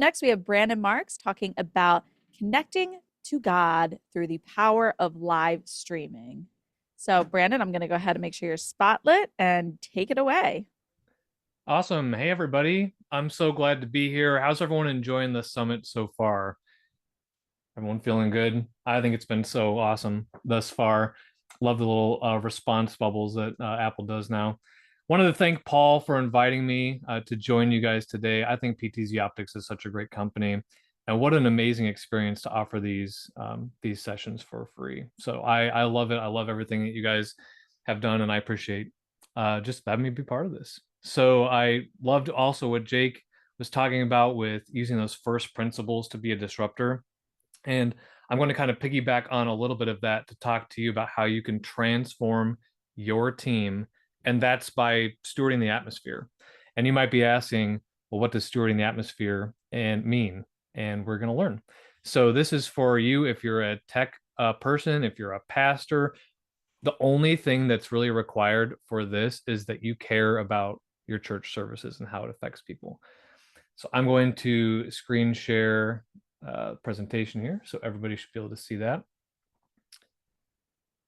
next, we have Brandon Marx talking about connecting to God through the power of live streaming. So, Brandon, I'm going to go ahead and make sure you're spotlit and take it away. Awesome. Hey, everybody. I'm so glad to be here. How's everyone enjoying the summit so far? Everyone feeling good? I think it's been so awesome thus far. Love the little response bubbles that Apple does now. Wanted to thank Paul for inviting me to join you guys today. I think PTZ Optics is such a great company, and what an amazing experience to offer these sessions for free. So I love it. I love everything that you guys have done, and I appreciate just having me be part of this. So I loved also what Jake was talking about with using those first principles to be a disruptor. And I'm going to kind of piggyback on a little bit of that to talk to you about how you can transform your team. And that's by stewarding the atmosphere. And you might be asking, well, what does stewarding the atmosphere and mean? And we're going to learn. So this is for you if you're a tech person, if you're a pastor. The only thing that's really required for this is that you care about your church services and how it affects people. So I'm going to screen share presentation here, so everybody should be able to see that.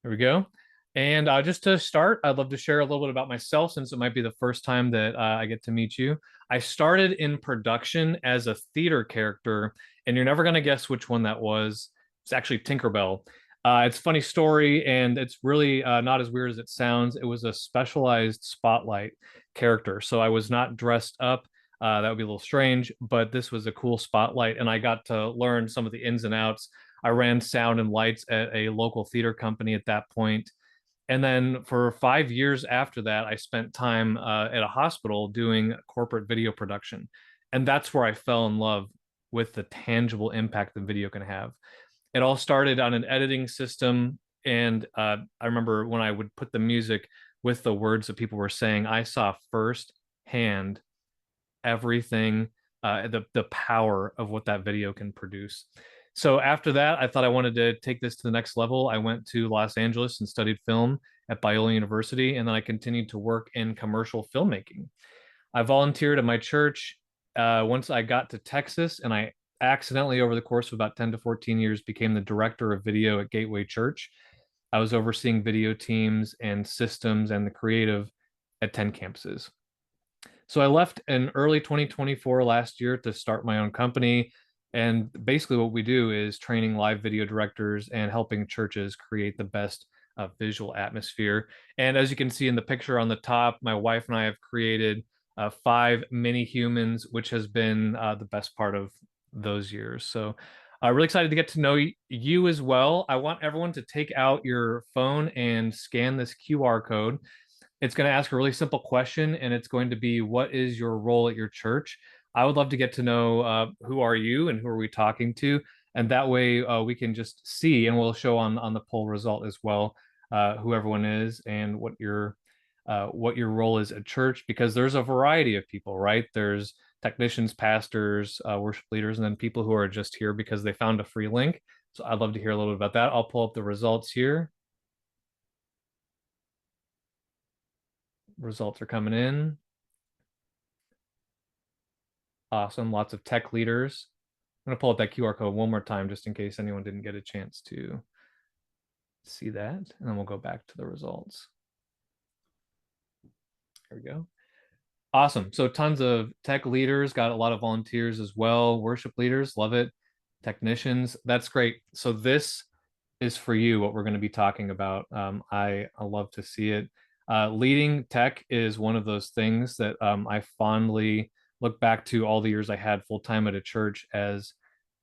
There we go. And just to start, I'd love to share a little bit about myself since it might be the first time that I get to meet you. I started in production as a theater character, and you're never going to guess which one that was. It's actually Tinkerbell. It's a funny story, and it's really not as weird as it sounds. It was a specialized spotlight character, so I was not dressed up. That would be a little strange, but this was a cool spotlight, and I got to learn some of the ins and outs. I ran sound and lights at a local theater company at that point. And then for 5 years after that, I spent time at a hospital doing corporate video production. And that's where I fell in love with the tangible impact that video can have. It all started on an editing system. And I remember when I would put the music with the words that people were saying, I saw firsthand everything, the power of what that video can produce. So after that, I thought I wanted to take this to the next level. I went to Los Angeles and studied film at Biola University, and then I continued to work in commercial filmmaking. I volunteered at my church once I got to Texas, and I accidentally, over the course of about 10 to 14 years, became the director of video at Gateway Church. I was overseeing video teams and systems and the creative at 10 campuses. So I left in early 2024 last year to start my own company. And basically, what we do is training live video directors and helping churches create the best visual atmosphere. And as you can see in the picture on the top, my wife and I have created 5 mini humans, which has been the best part of those years. So really excited to get to know you as well. I want everyone to take out your phone and scan this QR code. It's going to ask a really simple question, and it's going to be, what is your role at your church? I would love to get to know who are you and who are we talking to, and that way we can just see, and we'll show on the poll result as well, who everyone is and what your role is at church, because there's a variety of people, right? There's technicians, pastors, worship leaders, and then people who are just here because they found a free link. So I'd love to hear a little bit about that. I'll pull up the results here. Results are coming in. Awesome. Lots of tech leaders. I'm going to pull up that QR code one more time just in case anyone didn't get a chance to see that. And then we'll go back to the results. There we go. Awesome. So tons of tech leaders, got a lot of volunteers as well. Worship leaders, love it. Technicians, that's great. So this is for you, what we're going to be talking about. I love to see it. Leading tech is one of those things that I fondly look back to all the years I had full time at a church as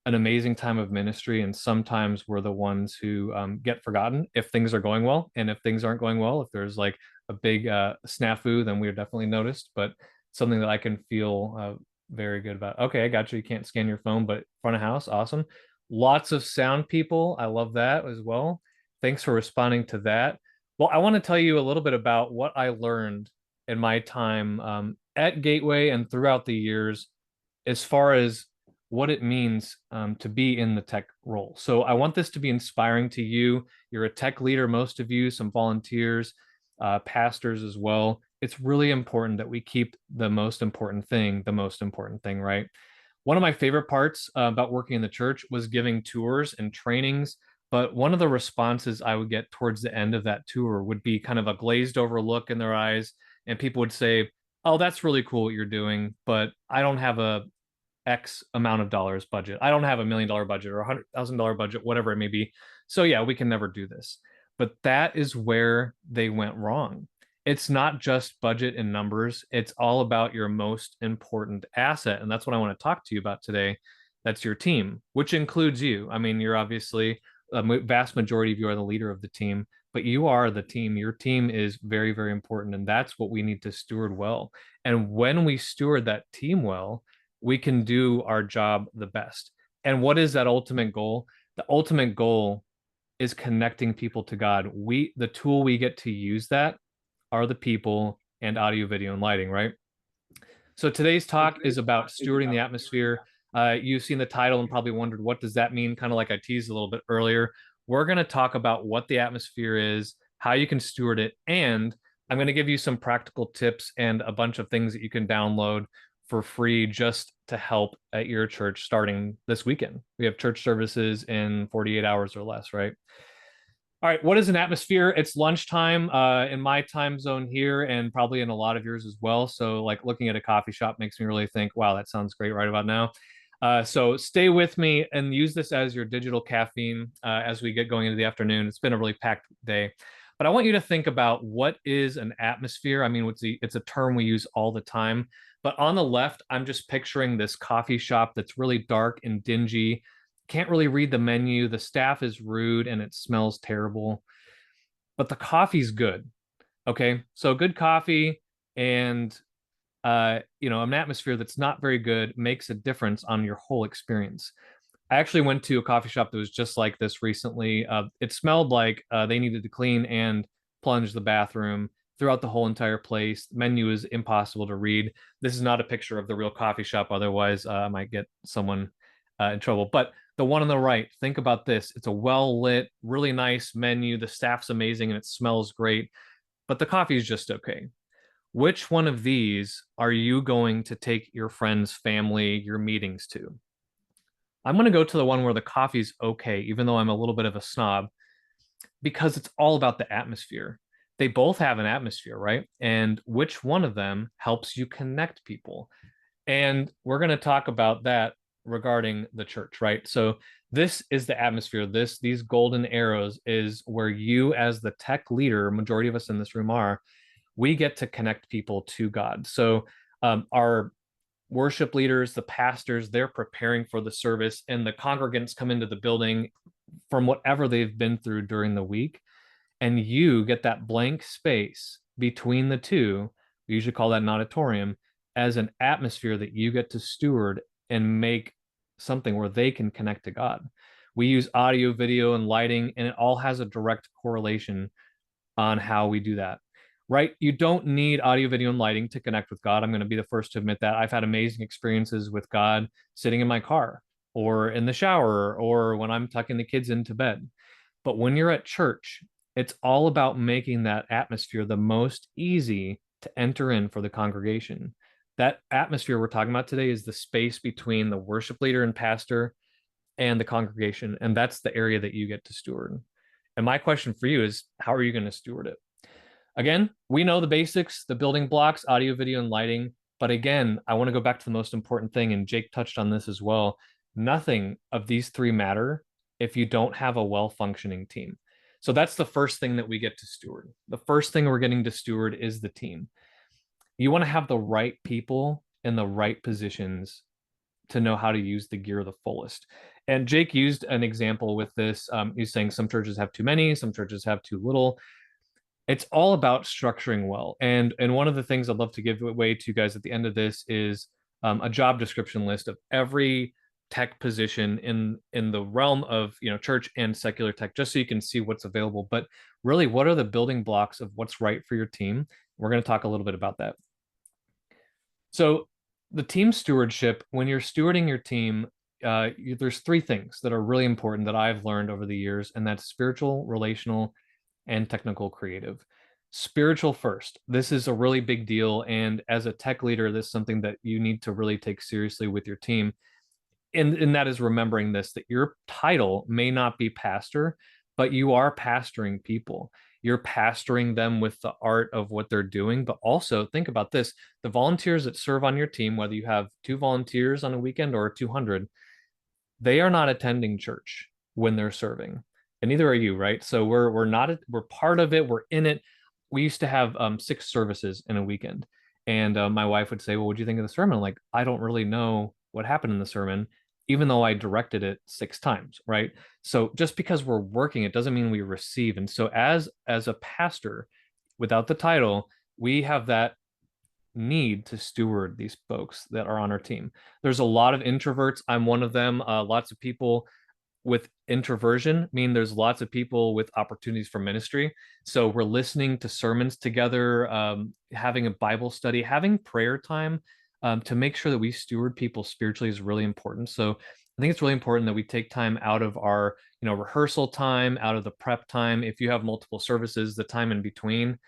an amazing time of ministry. And sometimes we're the ones who get forgotten if things are going well. And if things aren't going well, if there's like a big snafu, then we're definitely noticed. But something that I can feel very good about. Okay, I got you. You can't scan your phone, but front of house, awesome. Lots of sound people. I love that as well. Thanks for responding to that. Well, I want to tell you a little bit about what I learned in my time at Gateway and throughout the years as far as what it means to be in the tech role. So I want this to be inspiring to you. You're a tech leader, most of you, some volunteers, pastors as well. It's really important that we keep the most important thing, right? One of my favorite parts about working in the church was giving tours and trainings. But one of the responses I would get towards the end of that tour would be kind of a glazed over look in their eyes. And people would say, "Oh, that's really cool what you're doing, but I don't have a X amount of dollars budget. I don't have $1 million budget or $100,000 budget, whatever it may be. So yeah, we can never do this." But that is where they went wrong. It's not just budget and numbers. It's all about your most important asset. And that's what I want to talk to you about today. That's your team, which includes you. I mean, you're obviously a vast majority of you are the leader of the team, but you are the team. Your team is very, very important. And that's what we need to steward well. And when we steward that team well, we can do our job the best. And what is that ultimate goal? The ultimate goal is connecting people to God. The tool we get to use that are the people and audio, video, and lighting, right? So today's talk is about stewarding the atmosphere. You've seen the title and probably wondered, what does that mean? Kind of like I teased a little bit earlier. We're going to talk about what the atmosphere is, how you can steward it, and I'm going to give you some practical tips and a bunch of things that you can download for free just to help at your church starting this weekend. We have church services in 48 hours or less, right? All right, what is an atmosphere? It's lunchtime in my time zone here and probably in a lot of yours as well. So, like, looking at a coffee shop makes me really think, wow, that sounds great right about now. So stay with me and use this as your digital caffeine as we get going into the afternoon. It's been a really packed day. But I want you to think about, what is an atmosphere? I mean, it's a term we use all the time. But on the left, I'm just picturing this coffee shop that's really dark and dingy. Can't really read the menu. The staff is rude and it smells terrible, but the coffee's good. Okay. So good coffee and an atmosphere that's not very good makes a difference on your whole experience. I actually went to a coffee shop that was just like this recently. It smelled like they needed to clean and plunge the bathroom throughout the whole entire place. The menu is impossible to read. This is not a picture of the real coffee shop. Otherwise, I might get someone in trouble. But the one on the right, think about this. It's a well lit, really nice menu. The staff's amazing and it smells great, but the coffee is just okay. Which one of these are you going to take your friends, family, your meetings to? I'm going to go to the one where the coffee's okay, even though I'm a little bit of a snob, because it's all about the atmosphere. They both have an atmosphere, right? And which one of them helps you connect people? And we're going to talk about that regarding the church, right? So this is the atmosphere. These golden arrows is where you, as the tech leader, majority of us in this room are, we get to connect people to God. So our worship leaders, the pastors, they're preparing for the service, and the congregants come into the building from whatever they've been through during the week. And you get that blank space between the two. We usually call that an auditorium, as an atmosphere that you get to steward and make something where they can connect to God. We use audio, video, and lighting, and it all has a direct correlation on how we do that, right? You don't need audio, video, and lighting to connect with God. I'm going to be the first to admit that. I've had amazing experiences with God sitting in my car or in the shower or when I'm tucking the kids into bed. But when you're at church, it's all about making that atmosphere the most easy to enter in for the congregation. That atmosphere we're talking about today is the space between the worship leader and pastor and the congregation. And that's the area that you get to steward. And my question for you is, how are you going to steward it? Again, we know the basics, the building blocks, audio, video, and lighting. But again, I want to go back to the most important thing, and Jake touched on this as well. Nothing of these three matter if you don't have a well-functioning team. So that's the first thing that we get to steward. The first thing we're getting to steward is the team. You want to have the right people in the right positions to know how to use the gear the fullest. And Jake used an example with this. He's saying some churches have too many, some churches have too little. It's all about structuring well. And one of the things I'd love to give away to you guys at the end of this is a job description list of every tech position in the realm of church and secular tech, just so you can see what's available. But really, what are the building blocks of what's right for your team? We're going to talk a little bit about that. So the team stewardship, when you're stewarding your team, there's three things that are really important that I've learned over the years, and that's spiritual, relational, and technical creative. Spiritual first. This is a really big deal. And as a tech leader, this is something that you need to really take seriously with your team. and that is remembering this, that your title may not be pastor, but you are pastoring people. You're pastoring them with the art of what they're doing. But also think about this: the volunteers that serve on your team, whether you have 2 volunteers on a weekend or 200, they are not attending church when they're serving, and neither are you, right? So we're not, we're part of it, we're in it. We used to have 6 services in a weekend, and my wife would say, well, what do you think of the sermon? I'm like, I don't really know what happened in the sermon, even though I directed it 6 times, right? So just because we're working, it doesn't mean we receive. And so as a pastor, without the title, we have that need to steward these folks that are on our team. There's a lot of introverts. I'm one of them. Lots of people with introversion mean there's lots of people with opportunities for ministry. So we're listening to sermons together, having a Bible study, having prayer time, to make sure that we steward people spiritually is really important. So I think it's really important that we take time out of our, rehearsal time, out of the prep time. If you have multiple services, the time in between,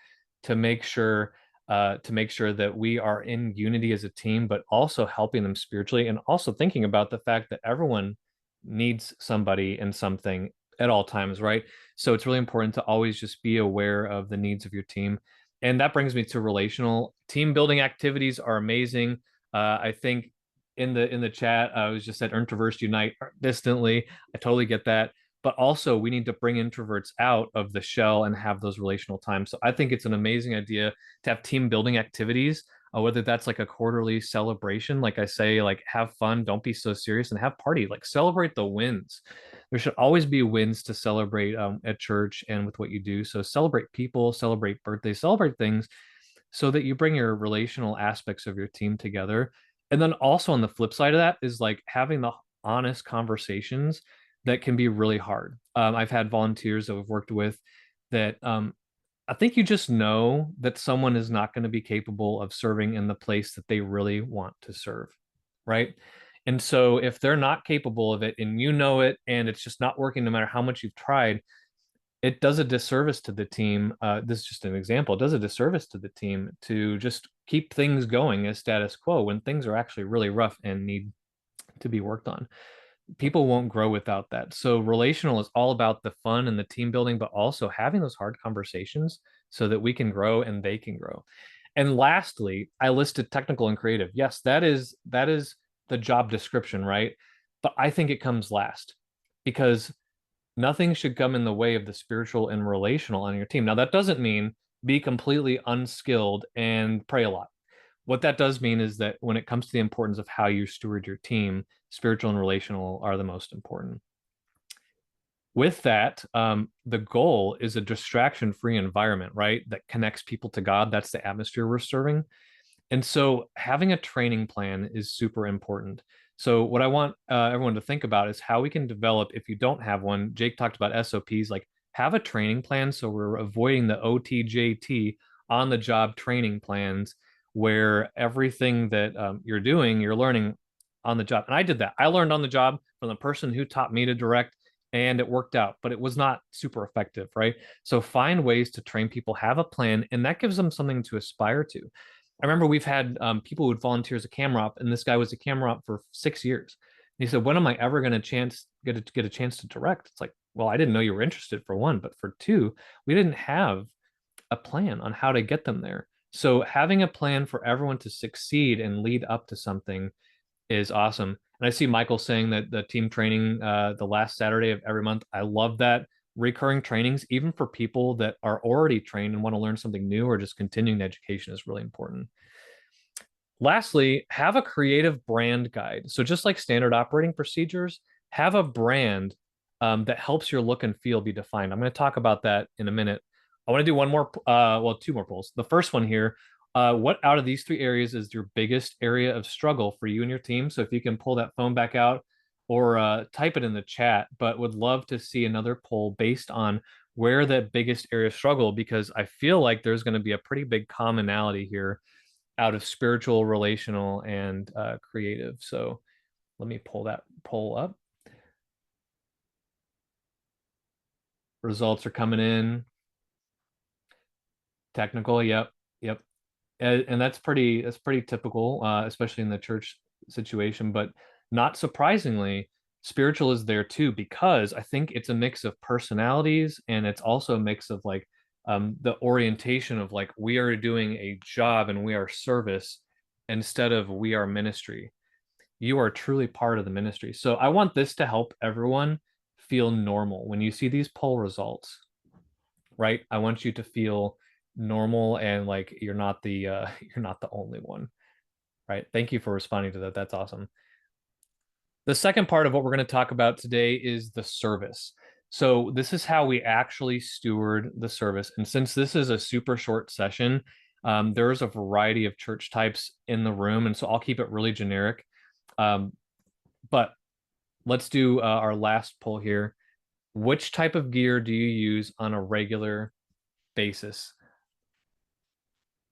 to make sure that we are in unity as a team, but also helping them spiritually, and also thinking about the fact that everyone needs somebody and something at all times, right? So it's really important to always just be aware of the needs of your team. And that brings me to relational team building activities are amazing. I think in the chat, I was just said introverts unite distantly. I totally get that. But also, we need to bring introverts out of the shell and have those relational times. So I think it's an amazing idea to have team building activities, whether that's like a quarterly celebration, like I say, like have fun, don't be so serious, and have party, like celebrate the wins. There should always be wins to celebrate at church and with what you do. So celebrate people, celebrate birthdays, celebrate things, so that you bring your relational aspects of your team together. And then also on the flip side of that is like having the honest conversations that can be really hard. I've had volunteers that we've worked with that I think you just know that someone is not going to be capable of serving in the place that they really want to serve, right? And so if they're not capable of it and you know it and it's just not working no matter how much you've tried, it does a disservice to the team. This is just an example. It does a disservice to the team to just keep things going as status quo when things are actually really rough and need to be worked on. People won't grow without that. So relational is all about the fun and the team building, but also having those hard conversations so that we can grow and they can grow. And lastly, I listed technical and creative. Yes, that is the job description, right? But I think it comes last, because nothing should come in the way of the spiritual and relational on your team. Now, that doesn't mean be completely unskilled and pray a lot. What that does mean is that when it comes to the importance of how you steward your team, spiritual and relational are the most important. With that, the goal is a distraction-free environment, right? That connects people to God. That's the atmosphere we're serving. And so having a training plan is super important. So what I want everyone to think about is how we can develop, if you don't have one, Jake talked about SOPs, like have a training plan. So we're avoiding the OTJT, on the job training plans, where everything that you're doing, you're learning on the job. And I did that. I learned on the job from the person who taught me to direct, and it worked out, but it was not super effective, right? So find ways to train people, have a plan, and that gives them something to aspire to. I remember we've had people who would volunteer as a camera op, and this guy was a camera op for 6 years. And he said, "When am I ever going to get a chance to direct?" It's like, well, I didn't know you were interested, for one, but for two, we didn't have a plan on how to get them there. So having a plan for everyone to succeed and lead up to something is awesome. And I see Michael saying that the team training, the last Saturday of every month. I love that. Recurring trainings, even for people that are already trained and want to learn something new or just continuing education, is really important. Lastly, have a creative brand guide. So just like standard operating procedures, have a brand that helps your look and feel be defined. I'm going to talk about that in a minute. I want to do one more, well, 2 more polls. The first one here, what out of these 3 areas is your biggest area of struggle for you and your team? So if you can pull that phone back out or type it in the chat, but would love to see another poll based on where that biggest area of struggle, because I feel like there's going to be a pretty big commonality here out of spiritual, relational, and creative. So let me pull that poll up. Results are coming in. Technical, yep, yep, and that's pretty typical, especially in the church situation. But Not surprisingly, spiritual is there too, because I think it's a mix of personalities, and it's also a mix of like the orientation of like we are doing a job and we are service instead of we are ministry. You are truly part of the ministry. So I want this to help everyone feel normal when you see these poll results, right? I want you to feel normal and like you're not the you're not the only one, right? Thank you for responding to that. That's awesome. The second part of what we're going to talk about today is the service. So this is how we actually steward the service. And since this is a super short session, there's a variety of church types in the room, and so I'll keep it really generic. But let's do our last poll here. Which type of gear do you use on a regular basis?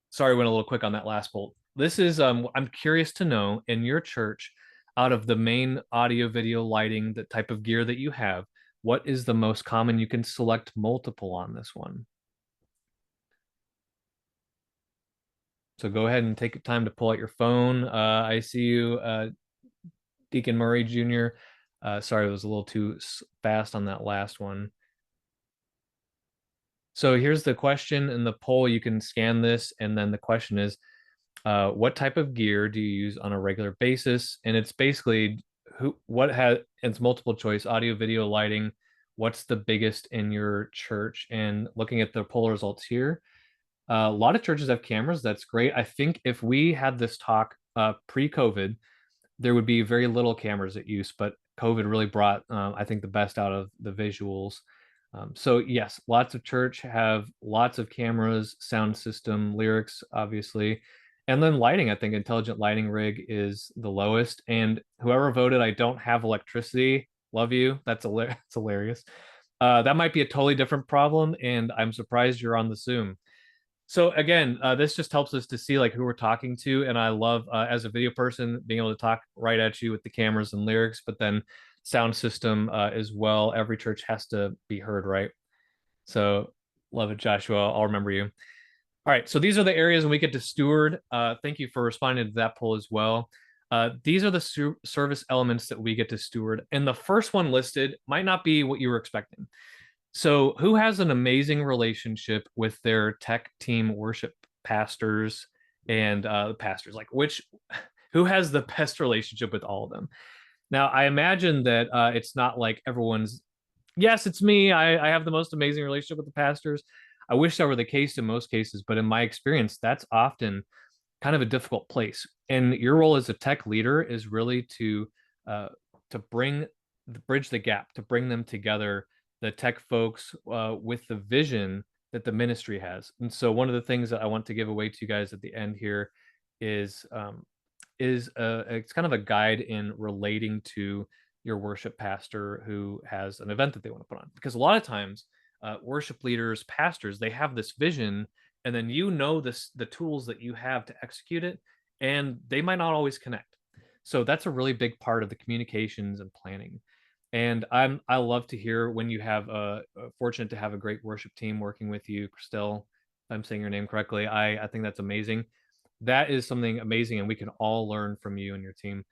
Sorry, I went a little quick on that last poll. This is I'm curious to know, in your church, out of the main audio, video, lighting, the type of gear that you have, what is the most common? You can select multiple on this one. So go ahead and take time to pull out your phone. I see you, Deacon Murray Jr. Sorry, it was a little too fast on that last one. So here's the question in the poll. You can scan this, and then the question is, what type of gear do you use on a regular basis? And it's basically it's multiple choice: audio, video, lighting. What's the biggest in your church? And looking at the poll results here, a lot of churches have cameras. That's great. I think if we had this talk pre-COVID, there would be very little cameras at use, but COVID really brought, I think, the best out of the visuals. So yes, lots of church have lots of cameras, sound system, lyrics, obviously. And then lighting, I think intelligent lighting rig is the lowest. And whoever voted, I don't have electricity, love you. That's hilarious. That might be a totally different problem, and I'm surprised you're on the Zoom. So again, this just helps us to see like who we're talking to, and I love as a video person being able to talk right at you with the cameras and lyrics, but then sound system as well. Every church has to be heard, right? So love it, Joshua. I'll remember you. All right, so these are the areas, and we get to steward. Thank you for responding to that poll as well. These are the service elements that we get to steward, and the first one listed might not be what you were expecting. So, who has an amazing relationship with their tech team worship pastors and pastors? Like, who has the best relationship with all of them? Now, I imagine that it's not like everyone's, yes, it's me. I have the most amazing relationship with the pastors. I wish that were the case in most cases, but in my experience, that's often kind of a difficult place. And your role as a tech leader is really uh, to bridge the gap, to bring them together, the tech folks with the vision that the ministry has. And so one of the things that I want to give away to you guys at the end here is it's kind of a guide in relating to your worship pastor who has an event that they want to put on. Because a lot of times, worship leaders, pastors, they have this vision, and then the tools that you have to execute it, and they might not always connect. So that's a really big part of the communications and planning. And I love to hear when you have fortunate to have a great worship team working with you, Christelle. If I'm saying your name correctly, I think that's amazing. That is something amazing, and we can all learn from you and your team.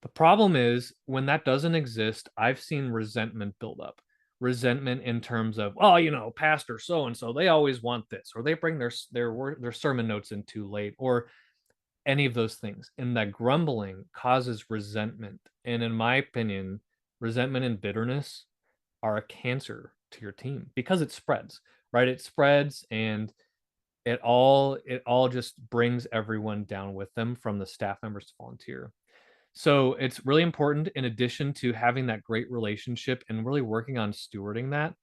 The problem is when that doesn't exist, I've seen resentment build up. Resentment in terms of, oh, pastor so and so, they always want this, or they bring their sermon notes in too late, or any of those things. And that grumbling causes resentment. And in my opinion, resentment and bitterness are a cancer to your team because it spreads, right? It spreads, and it all just brings everyone down with them, from the staff members to volunteer. So it's really important, in addition to having that great relationship and really working on stewarding that,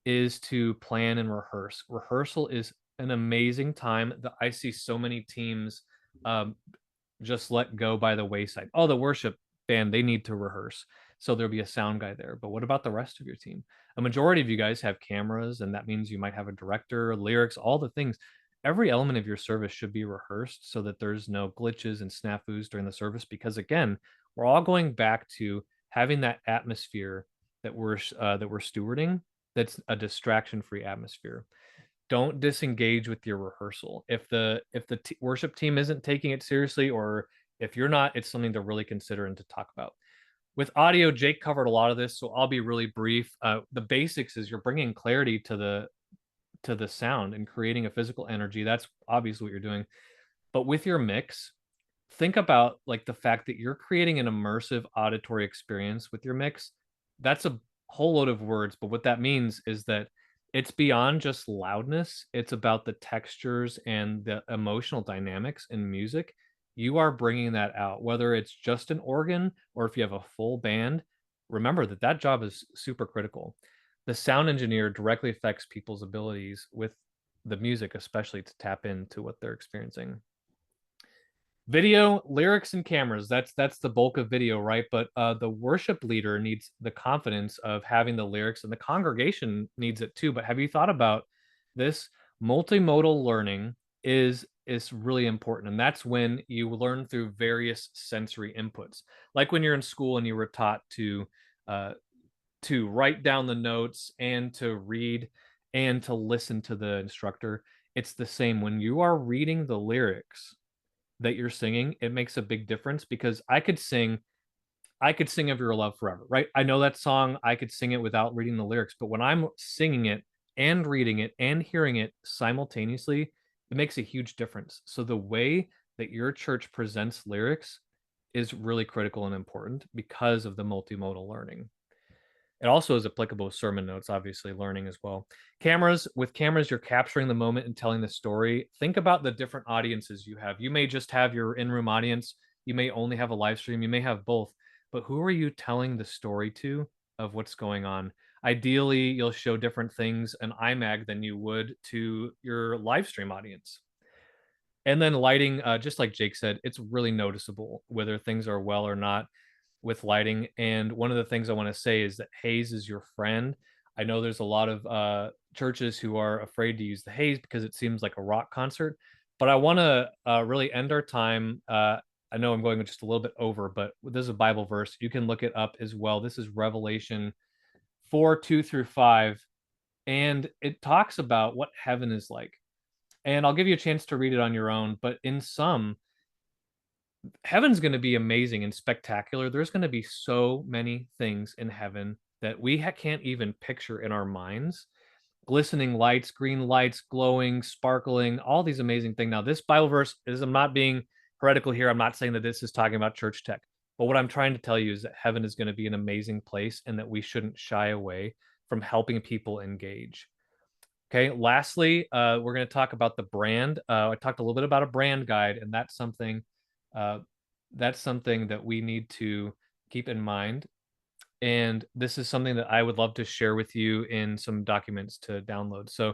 is to plan and rehearse. Rehearsal is an amazing time that I see so many teams um, just let go by the wayside. Oh, the worship band, they need to rehearse. So there'll be a sound guy there. But what about the rest of your team? A majority of you guys have cameras, and that means you might have a director, lyrics, all the things. Every element of your service should be rehearsed so that there's no glitches and snafus during the service. Because again, we're all going back to having that atmosphere that we're stewarding. That's a distraction-free atmosphere. Don't disengage with your rehearsal. If the worship team isn't taking it seriously, or If you're not, it's something to really consider and to talk about. With audio, Jake covered a lot of this, so I'll be really brief. The basics is you're bringing clarity to the sound and creating a physical energy. That's obviously what you're doing. But with your mix, think about like the fact that you're creating an immersive auditory experience with your mix. That's a whole load of words, but what that means is that it's beyond just loudness. It's about the textures and the emotional dynamics in music. You are bringing that out, whether it's just an organ or if you have a full band. Remember that that job is super critical. The sound engineer directly affects people's abilities with the music, especially to tap into what they're experiencing. Video, lyrics, and cameras. That's the bulk of video, right? But the worship leader needs the confidence of having the lyrics, and the congregation needs it too. But have you thought about this? Multimodal learning is really important, and that's when you learn through various sensory inputs. Like when you're in school and you were taught uh, to write down the notes and to read and to listen to the instructor. It's the same when you are reading the lyrics that you're singing. It makes a big difference because I could sing Of Your Love Forever, right? I know that song. I could sing it without reading the lyrics, but when I'm singing it and reading it and hearing it simultaneously, it makes a huge difference. So the way that your church presents lyrics is really critical and important because of the multimodal learning. It also is applicable with sermon notes, obviously, learning as well. Cameras, with cameras, you're capturing the moment and telling the story. Think about the different audiences you have. You may just have your in room audience, you may only have a live stream, you may have both, but who are you telling the story to of what's going on? Ideally, you'll show different things in IMAG than you would to your live stream audience. And then lighting, just like Jake said, it's really noticeable whether things are well or not with lighting. And one of the things I want to say is that haze is your friend. I know there's a lot of churches who are afraid to use the haze because it seems like a rock concert. But I want to really end our time. I know I'm going just a little bit over, but this is a Bible verse. You can look it up as well. This is Revelation 4 2 through 5. And it talks about what heaven is like. And I'll give you a chance to read it on your own. But in some, heaven's going to be amazing and spectacular. There's going to be so many things in heaven that we can't even picture in our minds. Glistening lights, green lights, glowing, sparkling, all these amazing things. Now, this Bible verse is, I'm not being heretical here. I'm not saying that this is talking about church tech. But what I'm trying to tell you is that heaven is going to be an amazing place and that we shouldn't shy away from helping people engage. Okay, lastly, we're going to talk about the brand. I talked a little bit about a brand guide, and uh, that's something that we need to keep in mind. And this is something that I would love to share with you in some documents to download. So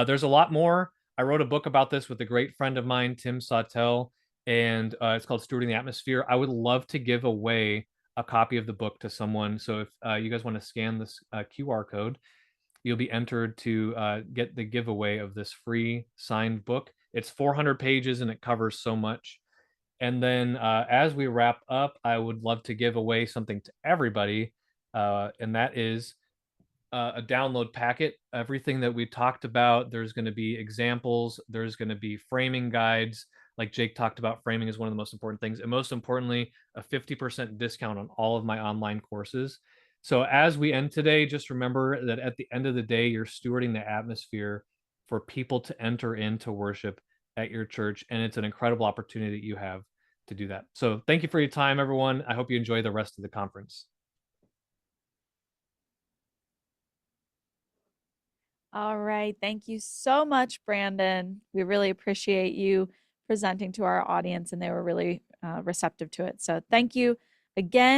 there's a lot more. I wrote a book about this with a great friend of mine, Tim Sawtell, and it's called Stewarding the Atmosphere. I would love to give away a copy of the book to someone. So if you guys want to scan this QR code, you'll be entered to get the giveaway of this free signed book. It's 400 pages and it covers so much. And then as we wrap up, I would love to give away something to everybody, and that is a download packet. Everything that we talked about, there's going to be examples, there's going to be framing guides. Like Jake talked about, framing is one of the most important things. And most importantly, a 50% discount on all of my online courses. So as we end today, just remember that at the end of the day, you're stewarding the atmosphere for people to enter into worship at your church. And it's an incredible opportunity that you have to do that. So thank you for your time, everyone. I hope you enjoy the rest of the conference. All right. Thank you so much, Brandon. We really appreciate you presenting to our audience, and they were really receptive to it. So thank you again.